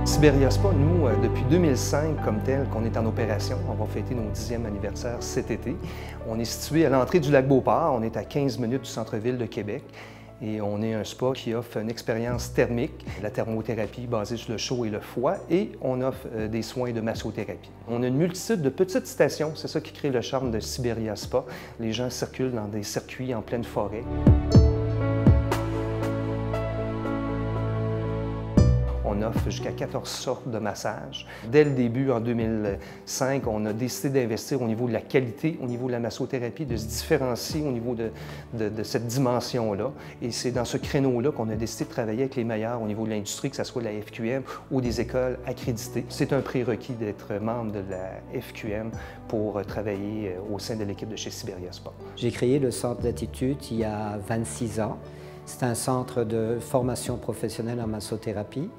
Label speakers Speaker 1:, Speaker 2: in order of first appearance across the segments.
Speaker 1: Siberia Spa, nous, depuis 2005 comme tel, qu'on est en opération, on va fêter nos 10e anniversaire cet été. On est situé à l'entrée du lac Beauport, on est à 15 minutes du centre-ville de Québec et on est un spa qui offre une expérience thermique, la thermothérapie basée sur le chaud et le froid, et on offre des soins de massothérapie. On a une multitude de petites stations, c'est ça qui crée le charme de Siberia Spa. Les gens circulent dans des circuits en pleine forêt. On offre jusqu'à 14 sortes de massages. Dès le début, en 2005, on a décidé d'investir au niveau de la qualité, au niveau de la massothérapie, de se différencier au niveau de cette dimension-là. Et c'est dans ce créneau-là qu'on a décidé de travailler avec les meilleurs au niveau de l'industrie, que ce soit la FQM ou des écoles accréditées. C'est un prérequis d'être membre de la FQM pour travailler au sein de l'équipe de chez Siberia Spa.
Speaker 2: J'ai créé le Centre d'Attitude il y a 26 ans. C'est un centre de formation professionnelle en massothérapie.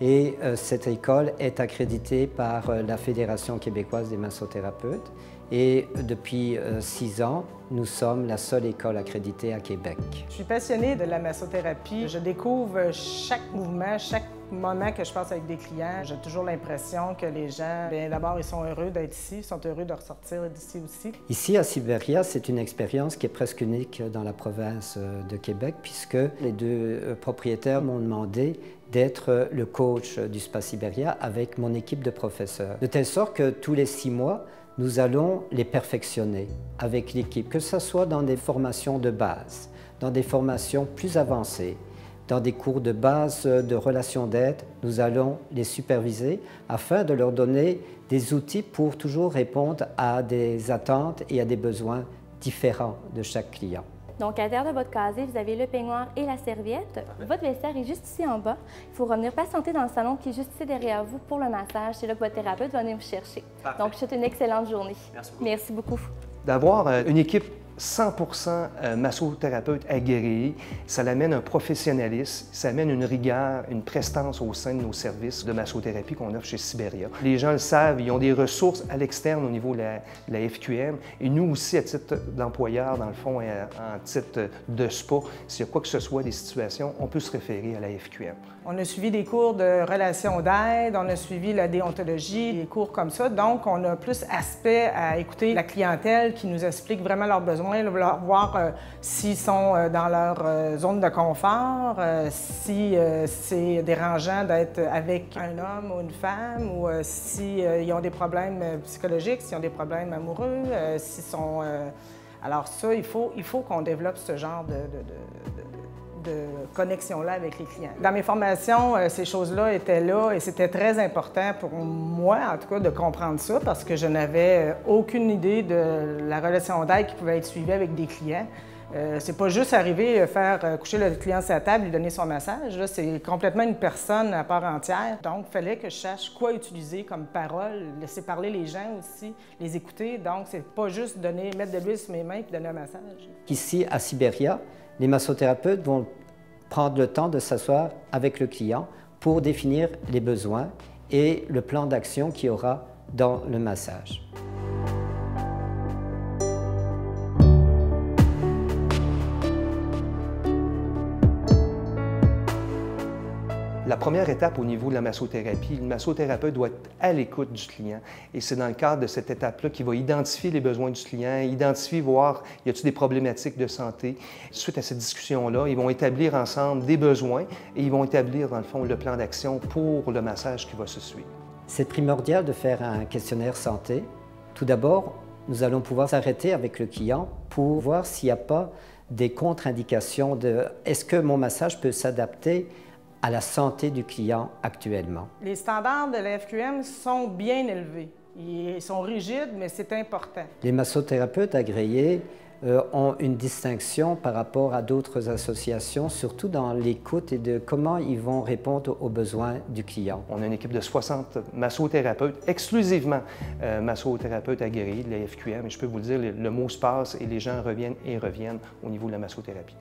Speaker 2: Et cette école est accréditée par la Fédération québécoise des massothérapeutes. Et depuis 6 ans, nous sommes la seule école accréditée à Québec.
Speaker 3: Je suis passionnée de la massothérapie. Je découvre chaque mouvement, chaque moment que je passe avec des clients. J'ai toujours l'impression que les gens, bien d'abord, ils sont heureux d'être ici, ils sont heureux de ressortir d'ici aussi.
Speaker 2: Ici, à Siberia, c'est une expérience qui est presque unique dans la province de Québec, puisque les deux propriétaires m'ont demandé d'être le coach du Spa Siberia avec mon équipe de professeurs. De telle sorte que tous les 6 mois, nous allons les perfectionner avec l'équipe, que ce soit dans des formations de base, dans des formations plus avancées, dans des cours de base de relations d'aide, nous allons les superviser afin de leur donner des outils pour toujours répondre à des attentes et à des besoins différents de chaque client.
Speaker 4: Donc, à l'intérieur de votre casier, vous avez le peignoir et la serviette. Votre vestiaire est juste ici en bas. Il faut revenir patienter dans le salon qui est juste ici derrière vous pour le massage. C'est là que votre thérapeute va venir vous chercher.
Speaker 1: Parfait.
Speaker 4: Donc, je vous souhaite une excellente journée. Merci beaucoup.
Speaker 1: D'avoir une équipe 100% massothérapeute aguerri, ça l'amène un professionnalisme, ça amène une rigueur, une prestance au sein de nos services de massothérapie qu'on offre chez Siberia. Les gens le savent, ils ont des ressources à l'externe au niveau de la FQM et nous aussi, à titre d'employeur, dans le fond, en titre de SPA, s'il y a quoi que ce soit des situations, on peut se référer à la FQM.
Speaker 3: On a suivi des cours de relations d'aide, on a suivi la déontologie, des cours comme ça. Donc, on a plus aspect à écouter la clientèle qui nous explique vraiment leurs besoins, voir s'ils sont dans leur zone de confort, si c'est dérangeant d'être avec un homme ou une femme, ou s'ils ont des problèmes psychologiques, s'ils ont des problèmes amoureux, s'ils sont... Alors ça, il faut qu'on développe ce genre de connexion-là avec les clients. Dans mes formations, ces choses-là étaient là et c'était très important pour moi, en tout cas, de comprendre ça parce que je n'avais aucune idée de la relation d'aide qui pouvait être suivie avec des clients. C'est pas juste arriver, faire coucher le client sur sa table, lui donner son massage. C'est complètement une personne à part entière. Donc, il fallait que je sache quoi utiliser comme parole, laisser parler les gens aussi, les écouter. Donc, c'est pas juste mettre de l'huile sur mes mains et donner un massage.
Speaker 2: Ici, à Siberia, les massothérapeutes vont prendre le temps de s'asseoir avec le client pour définir les besoins et le plan d'action qu'il y aura dans le massage.
Speaker 1: La première étape au niveau de la massothérapie, le massothérapeute doit être à l'écoute du client. Et c'est dans le cadre de cette étape-là qu'il va identifier les besoins du client, identifier, voir y a-t-il des problématiques de santé. Suite à cette discussion-là, ils vont établir ensemble des besoins et ils vont établir, dans le fond, le plan d'action pour le massage qui va se suivre. C'est
Speaker 2: primordial de faire un questionnaire santé. Tout d'abord, nous allons pouvoir s'arrêter avec le client pour voir s'il n'y a pas des contre-indications de « est-ce que mon massage peut s'adapter à la santé du client actuellement. »
Speaker 3: Les standards de la FQM sont bien élevés. Ils sont rigides, mais c'est important.
Speaker 2: Les massothérapeutes agréés ont une distinction par rapport à d'autres associations, surtout dans l'écoute et de comment ils vont répondre aux besoins du client.
Speaker 1: On a une équipe de 60 massothérapeutes, exclusivement massothérapeutes aguerris de la FQM. Et je peux vous le dire, le mot se passe et les gens reviennent et reviennent au niveau de la massothérapie.